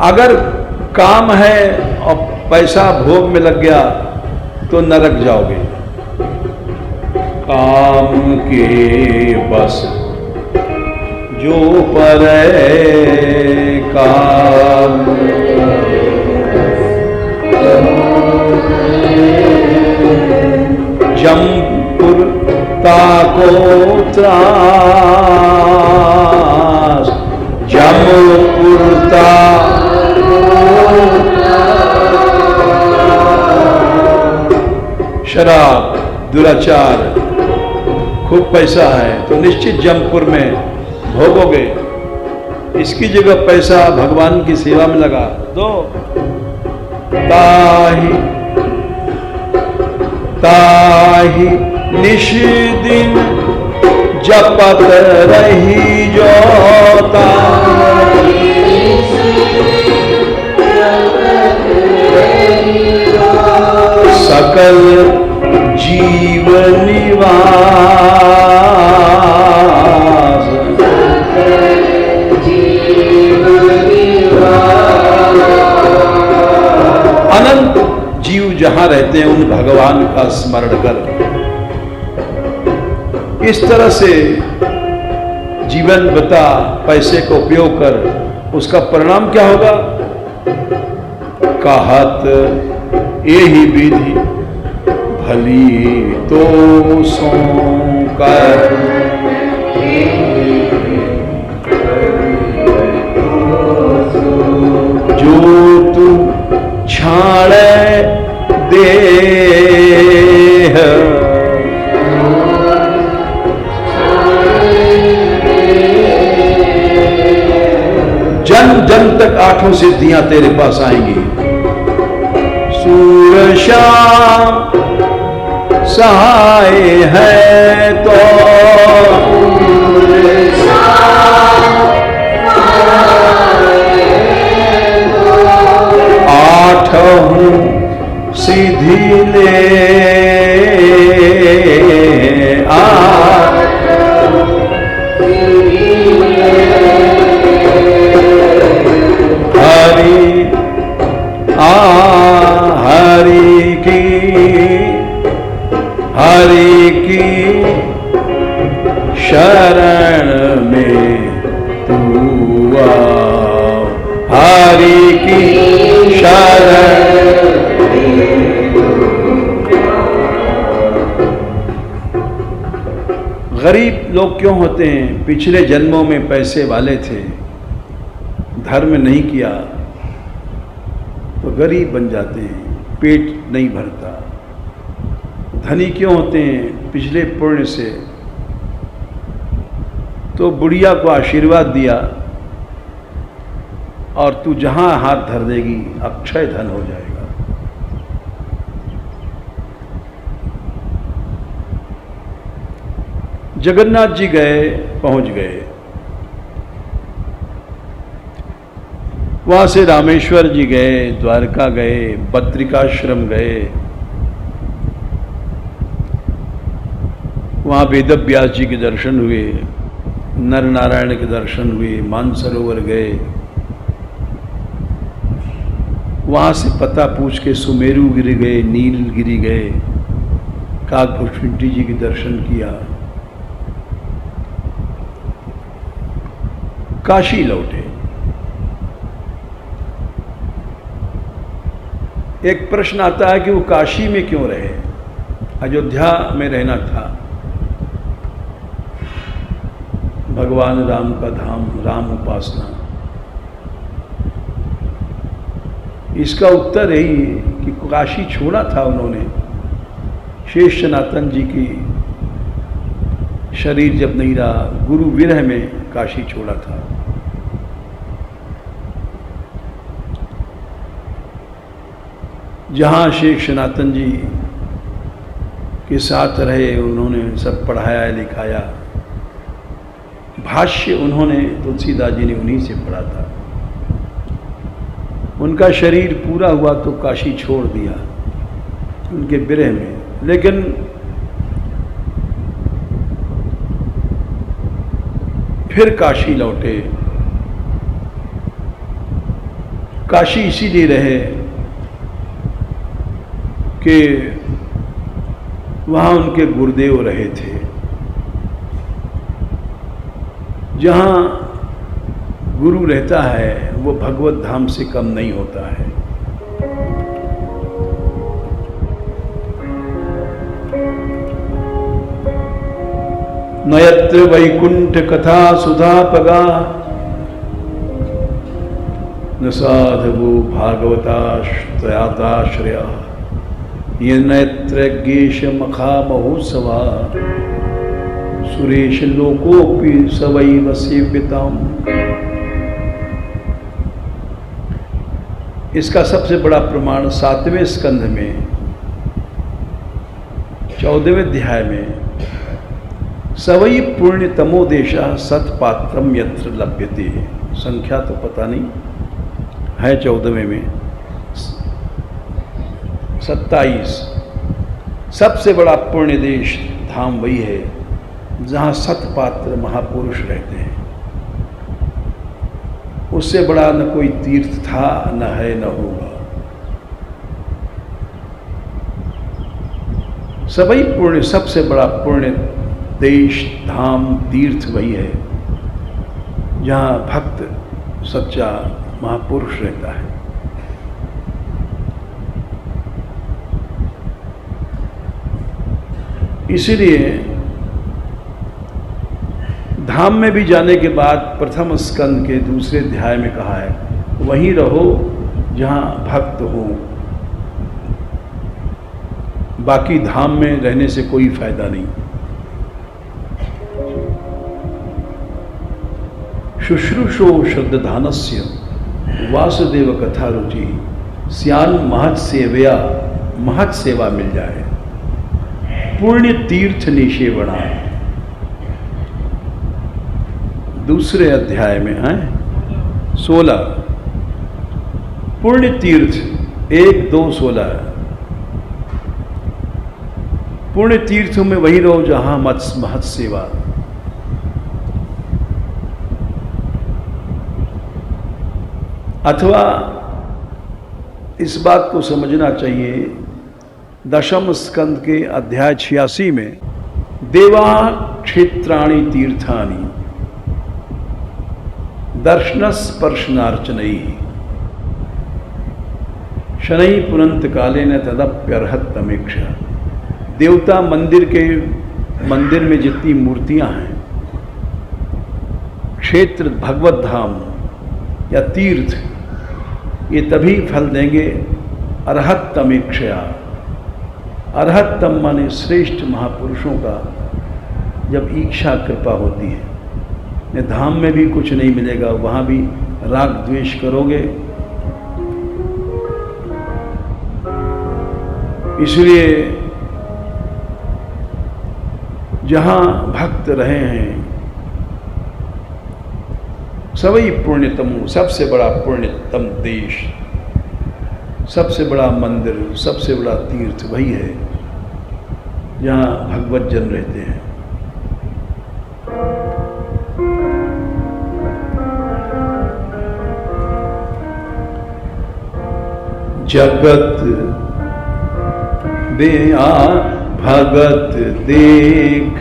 अगर काम है और पैसा भोग में लग गया तो नरक जाओगे। काम के बस जो परे काम, जमपुर ताको त्रास, जमपुरता शराब, दुराचार, खूब पैसा है तो निश्चित जमपुर में भोगोगे। इसकी जगह पैसा भगवान की सेवा में लगा दो। ताही ताही निश दिन जपत रही जोता, सकल जीव निवास, अनंत जीव जहां रहते हैं उन भगवान का स्मरण कर। इस तरह से जीवन बता पैसे का उपयोग कर, उसका परिणाम क्या होगा? कहत यही विधि भली तो सो कर, जो तू छाड़े देह, जन जन तक आठों सिद्धियां तेरे पास आएंगी। सूर श्याम सहाय है तो आठों सीधी ले आ, हरि हरि की शरण में तू आ, हरि की शरण। गरीब लोग क्यों होते हैं? पिछले जन्मों में पैसे वाले थे, धर्म नहीं किया तो गरीब बन जाते हैं, पेट नहीं भरता। धनी क्यों होते हैं? पिछले पुण्य से। तो बुढ़िया को आशीर्वाद दिया और तू जहां हाथ धर देगी अक्षय धन हो जाएगा। जगन्नाथ जी गए, पहुंच गए, वहां से रामेश्वर जी गए, द्वारका गए, बद्रिकाश्रम गए, वहाँ वेदव्यास जी के दर्शन हुए, नर नारायण के दर्शन हुए, मानसरोवर गए, वहाँ से पता पूछ के सुमेरु गिरी गए, नीलगिरी गए, काकभूषुंडी जी के दर्शन किया, काशी लौटे। एक प्रश्न आता है कि वो काशी में क्यों रहे? अयोध्या में रहना था, भगवान राम का धाम, राम उपासना। इसका उत्तर यही है कि काशी छोड़ा था उन्होंने। शेष सनातन जी की शरीर जब नहीं रहा, गुरु विरह में काशी छोड़ा था। जहाँ शेख सनातन जी के साथ रहे, उन्होंने सब पढ़ाया लिखाया। भाष्य उन्होंने, तुलसीदास जी ने उन्हीं से पढ़ा था। उनका शरीर पूरा हुआ तो काशी छोड़ दिया उनके विरह में। लेकिन फिर काशी लौटे काशी इसीलिए रहे कि वहाँ उनके गुरुदेव रहे थे। जहाँ गुरु रहता है वो भगवत धाम से कम नहीं होता है। न यत्र वैकुंठ कथा सुधा पगा न साधवो भागवताश्रया ये नयत्र ज्ञेश मखा महोत्सवा सुरेश लोकोपि सवैव सेव्यताम्। इसका सबसे बड़ा प्रमाण 7वें स्कंध में 14वें अध्याय में सवई पुण्य तमोदेशा सत्पात्रम यत्र लभ्यते, संख्या तो पता नहीं है, 14वें में 27। सबसे बड़ा पुण्य देश धाम वही है जहाँ सतपात्र महापुरुष रहते हैं। उससे बड़ा न कोई तीर्थ था, न है, न होगा। सभी पुण्य, सबसे बड़ा पुण्य देश धाम तीर्थ वही है जहाँ भक्त सच्चा महापुरुष रहता है। इसीलिए धाम में भी जाने के बाद प्रथम स्कंद के 2 अध्याय में कहा है वहीं रहो जहाँ भक्त हो, बाकी धाम में रहने से कोई फायदा नहीं। शुश्रूषो श्रद्धानस्य वासुदेव कथा रुचि स्यान महत सेवा मिल जाए पुण्य तीर्थ निषेवणा। 2 अध्याय में है 16 पुण्य तीर्थ 1, 2, 16। पुण्य तीर्थों में वही रहो जहां महत सेवा। अथवा इस बात को समझना चाहिए, 10वें स्कंद के अध्याय 86 में देवा क्षेत्राणि तीर्थानि दर्शन स्पर्शनार्चनई शनै पुनंत काले न तदप्यर्हत तमेक्षा। देवता मंदिर में जितनी मूर्तियां हैं, क्षेत्र भगवत धाम या तीर्थ, ये तभी फल देंगे अर्हत तमेक्षा। अर्हत तम माने श्रेष्ठ महापुरुषों का जब इच्छा कृपा होती है। ने धाम में भी कुछ नहीं मिलेगा, वहां भी राग द्वेष करोगे। इसलिए जहां भक्त रहे हैं सभी पुण्यतम, सबसे बड़ा पुण्यतम देश, सबसे बड़ा मंदिर, सबसे बड़ा तीर्थ वही है जहां भगवत जन रहते हैं। जगत दया भगत देख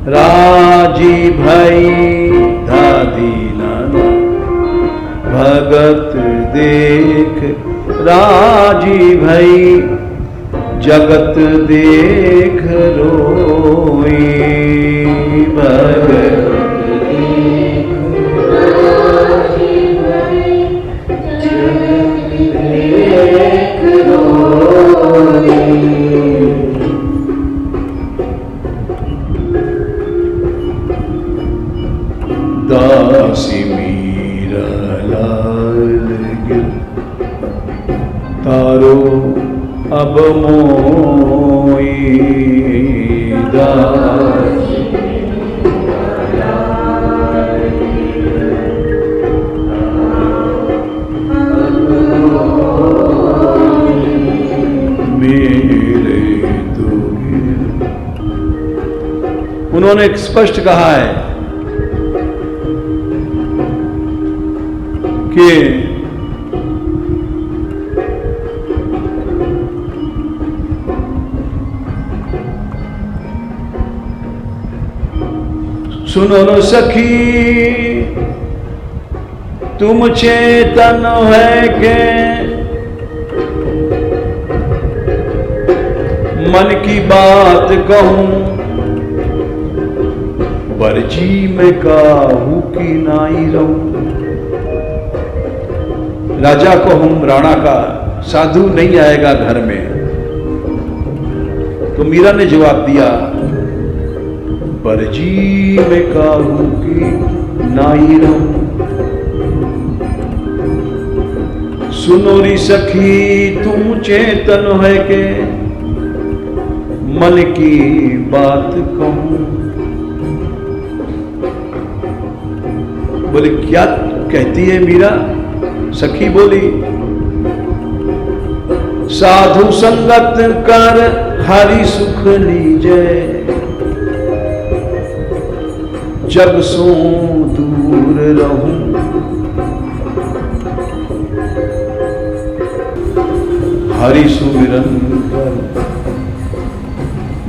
राजी भई दादीना। भगत देख राजी भई जगत देख रोई। भगत दासी मीरा लाल गिर तारो अब मोई। दासी मेरे तो उन्होंने स्पष्ट कहा है कि सुनो न सखी तुम चेतन है के मन की बात कहूं बरजी में काहू की नाई रहूं। राजा को हम राणा का साधु नहीं आएगा घर में, तो मीरा ने जवाब दिया बरजी में काहू की नाई रहूं। सुनो री सखी तुम चेतन है के मन की बात कहूं। बोले क्या कहती है मीरा? सखी बोली साधु संगत कर हरि सुख लीजे जग सो दूर रहूं। हरि सुमिरन कर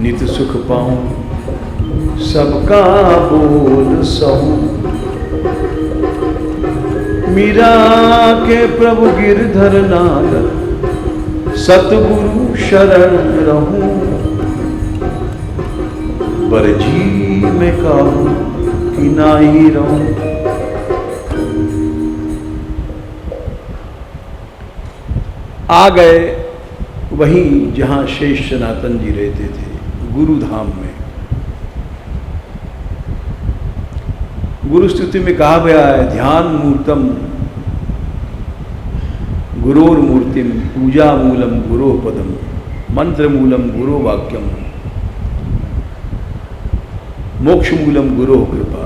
नित सुख पाऊं सबका बोल सहूं। मीरा के प्रभु गिरधर नाथ सतगुरु शरण रहूं। बरजी में काहू की नाई रहूं। आ गए वहीं जहां शेष सनातन जी रहते थे, गुरुधाम में। गुरु स्तुति में कहा गया है ध्यान मूर्तम गुरोर मूर्तिम पूजा मूलम गुरो पदम मंत्र मूलम गुरो वाक्यम मोक्ष मूलम गुरो कृपा।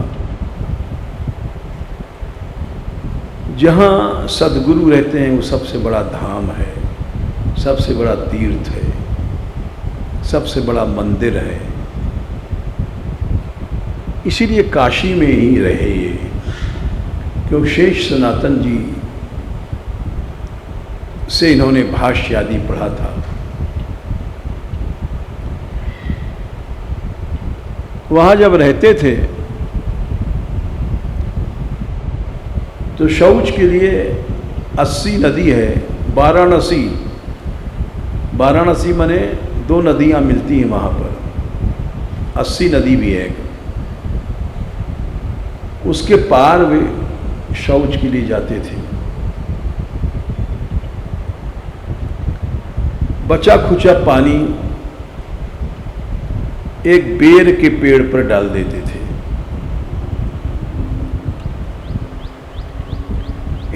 जहां सदगुरु रहते हैं वो सबसे बड़ा धाम है, सबसे बड़ा तीर्थ है, सबसे बड़ा मंदिर है। इसीलिए काशी में ही रहे ये, क्योंकि शेष सनातन जी से इन्होंने भाष्य आदि पढ़ा था। वहां जब रहते थे तो शौच के लिए 80 नदी है। वाराणसी, वाराणसी माने 2 नदियां मिलती हैं वहां पर, 80 नदी भी है। उसके पार वे शौच के लिए जाते थे। बचा खुचा पानी एक बेर के पेड़ पर डाल देते थे।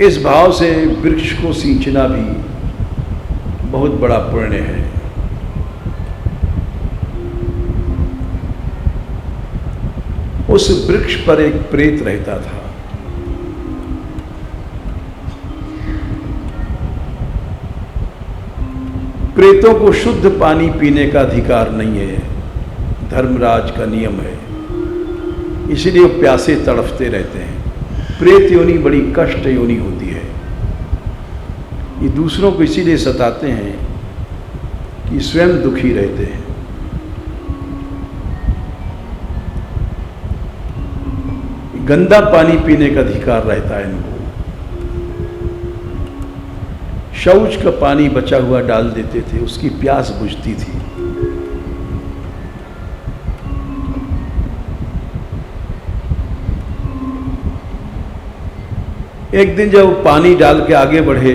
इस भाव से वृक्ष को सींचना भी बहुत बड़ा पुण्य है। उस वृक्ष पर एक प्रेत रहता था। प्रेतों को शुद्ध पानी पीने का अधिकार नहीं है, धर्मराज का नियम है, इसलिए वो प्यासे तड़फते रहते हैं। प्रेत योनि बड़ी कष्ट योनि होती है। ये दूसरों को इसीलिए सताते हैं कि स्वयं दुखी रहते हैं। गंदा पानी पीने का अधिकार रहता है इनको। शौच का पानी बचा हुआ डाल देते थे, उसकी प्यास बुझती थी। एक दिन जब पानी डाल के आगे बढ़े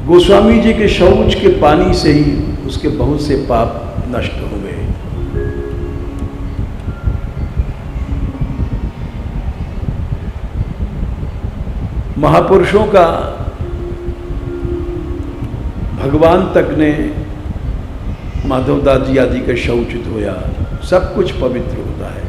गोस्वामी जी के शौच के पानी से ही उसके बहुत से पाप नष्ट हो गए। महापुरुषों का भगवान तक ने माधवदास जी आदि का शौच धोया, सब कुछ पवित्र होता है।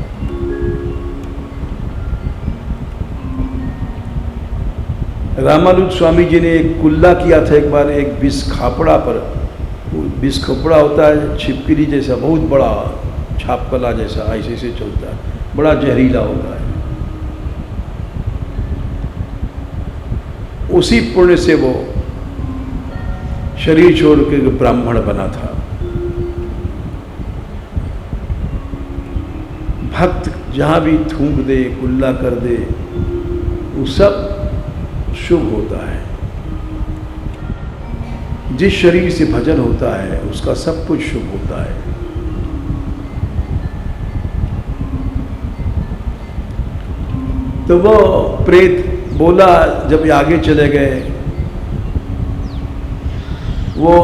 रामानुज स्वामी जी ने एक कुल्ला किया था एक बार, एक विष खापड़ा पर। विष खापड़ा होता है छिपकली जैसा, बहुत बड़ा छापकला जैसा, ऐसे ऐसे चलता है, बड़ा जहरीला होता है। उसी पुण्य से वो शरीर छोड़ के ब्राह्मण बना था। भक्त जहाँ भी थूक दे, कुल्ला कर दे, वो सब शुभ होता है। जिस शरीर से भजन होता है उसका सब कुछ शुभ होता है। तो वो प्रेत बोला, जब आगे चले गए, वो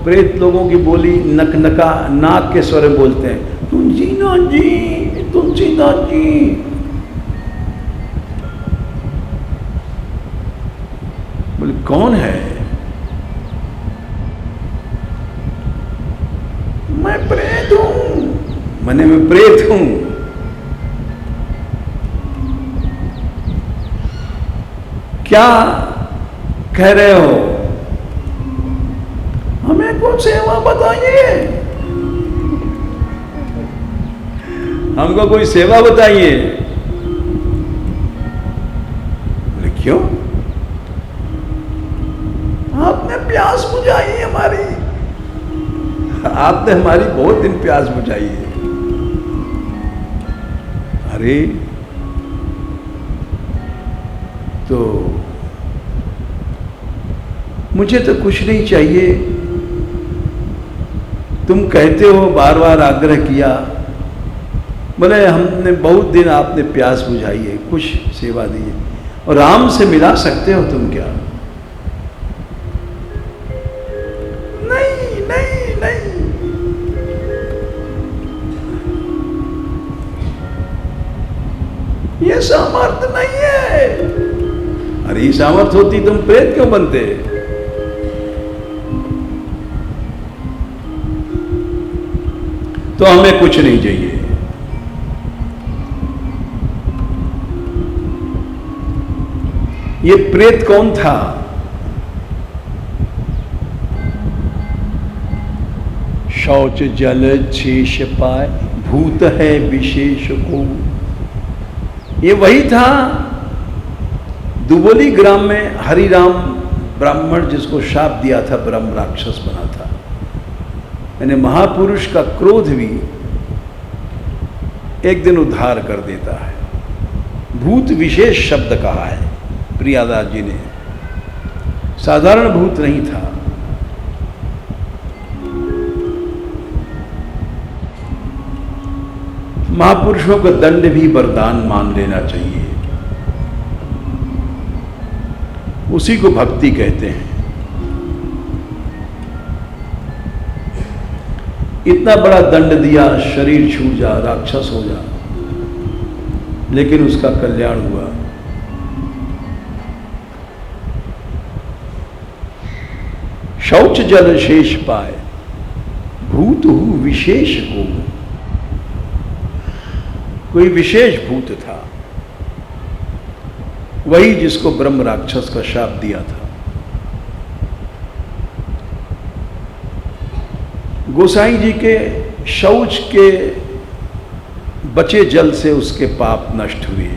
प्रेत लोगों की बोली नकनका, नाक के स्वर में बोलते हैं, तुलसीनाथ जी, तुलसीनाथ जी। बोले कौन है? मैं प्रेत हूं, मैं प्रेत हूं। क्या कह रहे हो? हमें कुछ सेवा बताइए, हमको कोई सेवा बताइए। बोले क्यों? आपने प्यास बुझाई हमारी, आपने हमारी बहुत दिन प्यास बुझाई है। अरे तो मुझे तो कुछ नहीं चाहिए, तुम कहते हो, बार बार आग्रह किया, बोले हमने बहुत दिन आपने प्यास बुझाई है, कुछ सेवा दी है। और राम से मिला सकते हो तुम क्या? नहीं नहीं नहीं। ये सामर्थ्य नहीं है। अरे ये सामर्थ्य होती तुम प्रेत क्यों बनते? तो हमें कुछ नहीं चाहिए। ये प्रेत कौन था? शौच जल शेष पाए, भूत है विशेष को। ये वही था दुबोली ग्राम में हरिराम ब्राह्मण, जिसको शाप दिया था, ब्रह्म राक्षस बना था। यानी महापुरुष का क्रोध भी एक दिन उद्धार कर देता है। भूत विशेष शब्द कहा है प्रियादास जी ने, साधारण भूत नहीं था। महापुरुषों का दंड भी वरदान मान लेना चाहिए, उसी को भक्ति कहते हैं। इतना बड़ा दंड दिया, शरीर छूट जा, राक्षस हो जा, लेकिन उसका कल्याण हुआ। शौच जल शेष पाए, भूत हु विशेष को। कोई विशेष भूत था, वही जिसको ब्रह्म राक्षस का शाप दिया था। गोसाई जी के शौच के बचे जल से उसके पाप नष्ट हुए।